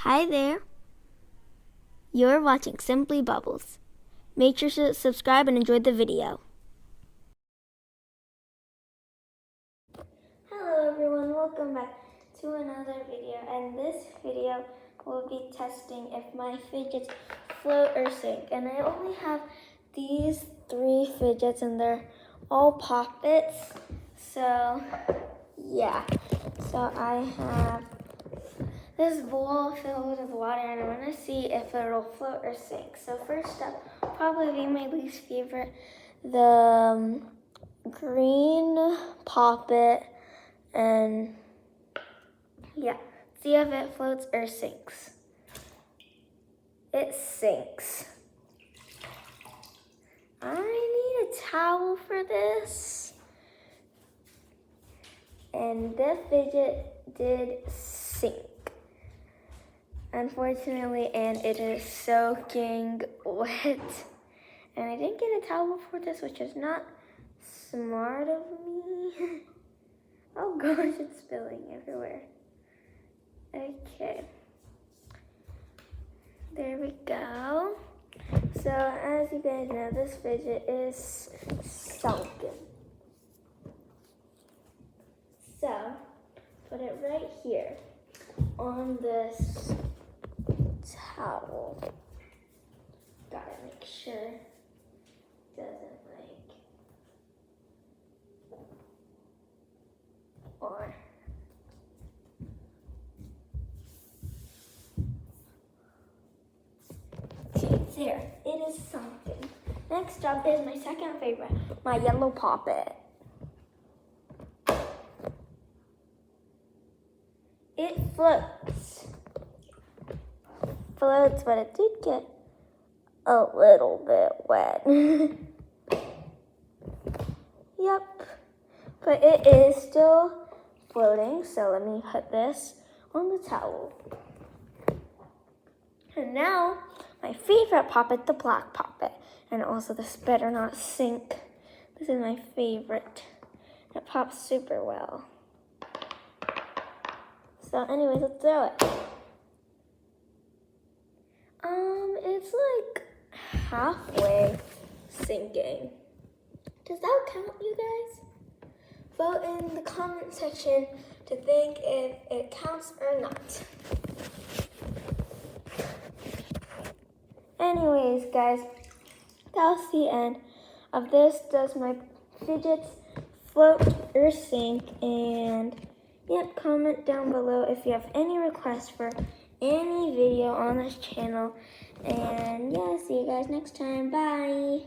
Hi there. You're watching Simply Bubbles. Make sure to subscribe and enjoy the video. Hello everyone, welcome back to another video. And this video will be testing if my fidgets float or sink. And I only have these 3 fidgets and they're all poppets. So yeah, so I have this bowl filled with water and I want to see if it'll float or sink. So first up, probably my least favorite, the green poppet, and yeah, see if it floats or sinks. It sinks. I need a towel for this. And the fidget did sink, unfortunately, and it is soaking wet. And I didn't get a towel for this, which is not smart of me. Oh gosh, it's spilling everywhere. Okay. There we go. So as you guys know, this fidget is sunken. So put it right here on this towel. Gotta make sure it doesn't or okay, there, it is sunken. Next up is my second favorite, my yellow poppet. It floats, but it did get a little bit wet. Yep, but it is still floating, so let me put this on the towel. And now, my favorite poppet, the black poppet. And also this better not sink. This is my favorite. It pops super well. So anyways, let's throw it. It's like halfway sinking. Does that count, you guys? Vote in the comment section to think if it counts or not. Anyways, guys, that was the end of this. Does my fidgets float or sink? And yep, comment down below if you have any requests for any video on this channel. And yeah, see you guys next time. Bye.